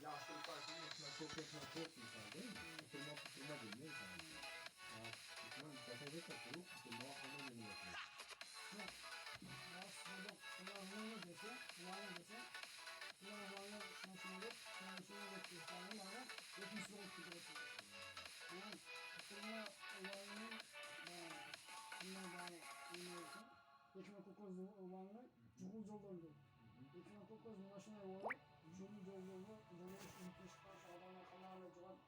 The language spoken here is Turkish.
Yaşlılıklar şimdi yaşına çok insan değil mi? Kutulma bilmiyor insan. Kutulma dikkat ederek yapıyor. Kutulma hakkında yeni yapıyor. Yok. Aslında kulağına ne dese, kulağına nasıl olur? Şuna götürüyor. Bana yetmiş yıl gidiyor. Yani kutulma olayının bundan daha bilmiyorsun. 2009 olanlar çok oldu. 2009 başına doğru çok oldu. Böyle iş imtişler, şabanlar, kanallar, cevap